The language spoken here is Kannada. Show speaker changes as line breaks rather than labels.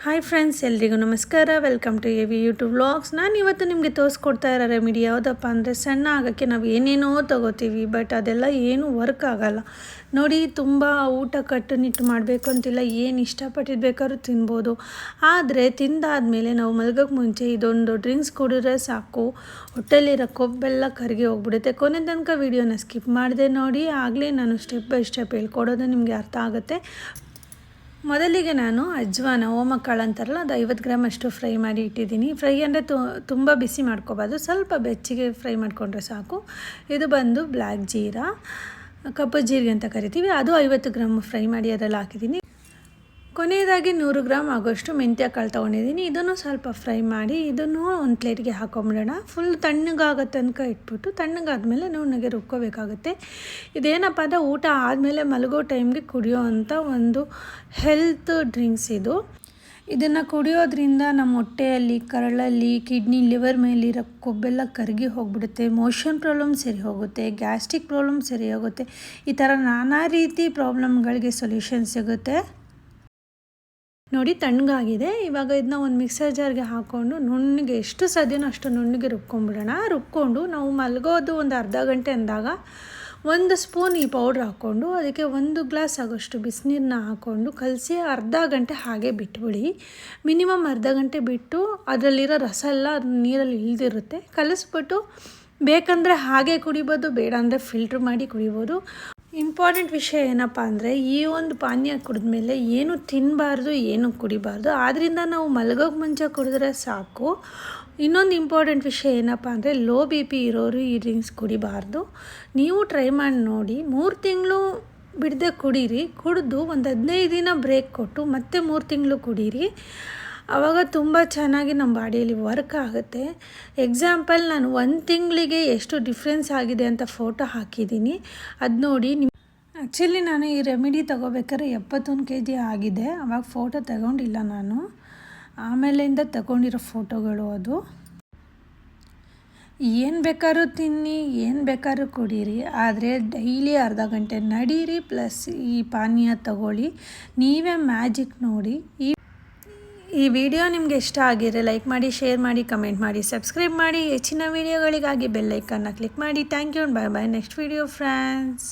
ಹಾಯ್ ಫ್ರೆಂಡ್ಸ್, ಎಲ್ರಿಗೂ ನಮಸ್ಕಾರ. Welcome to AV YouTube vlogs. ನಾನು ಇವತ್ತು ನಿಮಗೆ ತೋರಿಸ್ಕೊಡ್ತಾ ಇರೋ ರೆಮಿಡಿ ಯಾವುದಪ್ಪ ಅಂದರೆ, ಸಣ್ಣ ಆಗೋಕ್ಕೆ ನಾವು ಏನೇನೋ ತೊಗೋತೀವಿ, ಬಟ್ ಅದೆಲ್ಲ ಏನೂ ವರ್ಕ್ ಆಗೋಲ್ಲ. ನೋಡಿ, ತುಂಬ ಊಟ ಕಟ್ಟುನಿಟ್ಟು ಮಾಡಬೇಕು ಅಂತಿಲ್ಲ, ಏನು ಇಷ್ಟಪಟ್ಟಿದ್ದು ಬೇಕಾದ್ರೂ ತಿನ್ಬೋದು. ಆದರೆ ತಿಂದಾದಮೇಲೆ ನಾವು ಮಲಗೋಕ್ಕೆ ಮುಂಚೆ ಇದೊಂದು ಡ್ರಿಂಕ್ಸ್ ಕುಡಿದ್ರೆ ಸಾಕು, ಹೊಟ್ಟೆಲಿರೋ ಕೊಬ್ಬೆಲ್ಲ ಕರಗಿ ಹೋಗ್ಬಿಡುತ್ತೆ. ಕೊನೆ ತನಕ ವೀಡಿಯೋನ ಸ್ಕಿಪ್ ಮಾಡಿದೆ ನೋಡಿ, ಆಗಲೇ ನಾನು ಸ್ಟೆಪ್ ಬೈ ಸ್ಟೆಪ್ ಹೇಳ್ಕೊಡೋದು ನಿಮಗೆ ಅರ್ಥ ಆಗುತ್ತೆ. ಮೊದಲಿಗೆ ನಾನು ಅಜ್ವಾನ, ಓಮಕಾಳು ಅಂತಾರಲ್ಲ, ಅದು 50 ಗ್ರಾಮ್ ಅಷ್ಟು ಫ್ರೈ ಮಾಡಿ ಇಟ್ಟಿದ್ದೀನಿ. ಫ್ರೈ ಅಂದರೆ ತುಂಬ ಬಿಸಿ ಮಾಡ್ಕೋಬಾರ್ದು, ಸ್ವಲ್ಪ ಬೆಚ್ಚಗೆ ಫ್ರೈ ಮಾಡಿಕೊಂಡ್ರೆ ಸಾಕು. ಇದು ಬಂದು ಬ್ಲ್ಯಾಕ್ ಜೀರಾ, ಕಪ್ಪು ಜೀರಿಗೆ ಅಂತ ಕರಿತೀವಿ, ಅದು 50 ಗ್ರಾಮ್ ಫ್ರೈ ಮಾಡಿ ಅದರಲ್ಲಿ ಹಾಕಿದ್ದೀನಿ. ಕೊನೆಯದಾಗಿ 100 ಗ್ರಾಮ್ ಆಗೋಷ್ಟು ಮೆಂತ್ಯ ಕಾಳು ತೊಗೊಂಡಿದ್ದೀನಿ. ಇದನ್ನು ಸ್ವಲ್ಪ ಫ್ರೈ ಮಾಡಿ ಇದನ್ನು ಒಂದು ಪ್ಲೇಟ್ಗೆ ಹಾಕೊಂಬಿಡೋಣ. ಫುಲ್ ತಣ್ಣಗಾಗೋ ತನಕ ಇಟ್ಬಿಟ್ಟು ತಣ್ಣಗಾದ್ಮೇಲೆ ನುಣ್ಣಗೆ ರುಬ್ಕೋಬೇಕಾಗುತ್ತೆ. ಇದೇನಪ್ಪ ಅಂದರೆ, ಊಟ ಆದಮೇಲೆ ಮಲಗೋ ಟೈಮ್ಗೆ ಕುಡಿಯೋ ಅಂಥ ಒಂದು ಹೆಲ್ತ್ ಡ್ರಿಂಕ್ಸ್ ಇದು. ಇದನ್ನು ಕುಡಿಯೋದ್ರಿಂದ ನಮ್ಮ ಹೊಟ್ಟೆಯಲ್ಲಿ, ಕರಳಲ್ಲಿ, ಕಿಡ್ನಿ, ಲಿವರ್ ಮೇಲಿರೋ ಕೊಬ್ಬೆಲ್ಲ ಕರಗಿ ಹೋಗ್ಬಿಡುತ್ತೆ. ಮೋಷನ್ ಪ್ರಾಬ್ಲಮ್ ಸರಿ ಹೋಗುತ್ತೆ, ಗ್ಯಾಸ್ಟ್ರಿಕ್ ಪ್ರಾಬ್ಲಮ್ ಸರಿ ಹೋಗುತ್ತೆ. ಈ ಥರ ನಾನಾ ರೀತಿ ಪ್ರಾಬ್ಲಮ್ಗಳಿಗೆ ಸೊಲ್ಯೂಷನ್ ಸಿಗುತ್ತೆ. ನೋಡಿ, ತಣ್ಣಗಾಗಿದೆ. ಇವಾಗ ಇದನ್ನ ಒಂದು ಮಿಕ್ಸರ್ ಜಾರ್ಗೆ ಹಾಕ್ಕೊಂಡು ನುಣ್ಣಗೆ, ಎಷ್ಟು ಸಾಧ್ಯನೋ ಅಷ್ಟು ನುಣ್ಣಗೆ ರುಬ್ಕೊಂಡ್ಬಿಡೋಣ. ರುಬ್ಕೊಂಡು ನಾವು ಮಲಗೋದು ಒಂದು ಅರ್ಧ ಗಂಟೆ ಅಂದಾಗ 1 ಸ್ಪೂನ್ ಈ ಪೌಡ್ರ್ ಹಾಕ್ಕೊಂಡು ಅದಕ್ಕೆ 1 ಗ್ಲಾಸ್ ಆಗೋಷ್ಟು ಬಿಸಿನೀರನ್ನ ಹಾಕ್ಕೊಂಡು ಕಲಸಿ ಅರ್ಧ ಗಂಟೆ ಹಾಗೆ ಬಿಟ್ಬಿಡಿ. ಮಿನಿಮಮ್ ಅರ್ಧ ಗಂಟೆ ಬಿಟ್ಟು ಅದರಲ್ಲಿರೋ ರಸ ಎಲ್ಲ ನೀರಲ್ಲಿ ಇಳಿದಿರುತ್ತೆ. ಕಲಿಸ್ಬಿಟ್ಟು ಬೇಕಂದರೆ ಹಾಗೆ ಕುಡಿಬೋದು, ಬೇಡ ಅಂದರೆ ಫಿಲ್ಟ್ರ್ ಮಾಡಿ ಕುಡಿಬೋದು. ಇಂಪಾರ್ಟೆಂಟ್ ವಿಷಯ ಏನಪ್ಪ ಅಂದರೆ, ಈ ಒಂದು ಪಾನೀಯ ಕುಡಿದ್ಮೇಲೆ ಏನು ತಿನ್ನಬಾರ್ದು, ಏನು ಕುಡಿಬಾರ್ದು. ಆದ್ದರಿಂದ ನಾವು ಮಲಗೋಕ್ಕೆ ಮುಂಚೆ ಕುಡಿದ್ರೆ ಸಾಕು. ಇನ್ನೊಂದು ಇಂಪಾರ್ಟೆಂಟ್ ವಿಷಯ ಏನಪ್ಪ ಅಂದರೆ, ಲೋ BP ಇರೋರು ಈ ಡ್ರಿಂಕ್ಸ್ ಕುಡಿಬಾರ್ದು. ನೀವು ಟ್ರೈ ಮಾಡಿ ನೋಡಿ. 3 ತಿಂಗಳು ಬಿಡದೆ ಕುಡೀರಿ. ಕುಡಿದು ಒಂದು 15 ದಿನ ಬ್ರೇಕ್ ಕೊಟ್ಟು ಮತ್ತೆ 3 ತಿಂಗಳು ಕುಡೀರಿ. ಆವಾಗ ತುಂಬ ಚೆನ್ನಾಗಿ ನಮ್ಮ ಬಾಡಿಯಲ್ಲಿ ವರ್ಕ್ ಆಗುತ್ತೆ. ಎಕ್ಸಾಂಪಲ್, ನಾನು 1 ತಿಂಗಳಿಗೆ ಎಷ್ಟು ಡಿಫ್ರೆನ್ಸ್ ಆಗಿದೆ ಅಂತ ಫೋಟೋ ಹಾಕಿದ್ದೀನಿ, ಅದು ನೋಡಿ. ಆ್ಯಕ್ಚುಲಿ ನಾನು ಈ ರೆಮಿಡಿ ತೊಗೋಬೇಕಾದ್ರೆ 71 kg ಆಗಿದೆ. ಆವಾಗ ಫೋಟೋ ತಗೊಂಡಿಲ್ಲ ನಾನು, ಆಮೇಲಿಂದ ತಗೊಂಡಿರೋ ಫೋಟೋಗಳು ಅದು. ಏನು ಬೇಕಾದ್ರೂ ತಿನ್ನಿ, ಏನು ಬೇಕಾದ್ರೂ ಕುಡೀರಿ, ಆದರೆ ಡೈಲಿ ಅರ್ಧ ಗಂಟೆ ನಡೀರಿ, ಪ್ಲಸ್ ಈ ಪಾನೀಯ ತಗೊಳ್ಳಿ. ನೀವೇ ಮ್ಯಾಜಿಕ್ ನೋಡಿ. ಈ ವಿಡಿಯೋ ನಿಮಗೆ ಇಷ್ಟ ಆಗಿದ್ರೆ ಲೈಕ್ ಮಾಡಿ, ಶೇರ್ ಮಾಡಿ, ಕಮೆಂಟ್ ಮಾಡಿ, ಸಬ್ಸ್ಕ್ರೈಬ್ ಮಾಡಿ. ಹೆಚ್ಚಿನ ವಿಡಿಯೋಗಳಿಗಾಗಿ ಬೆಲ್ ಐಕನ್ನ ಕ್ಲಿಕ್ ಮಾಡಿ. Thank you, bye bye. Next video friends.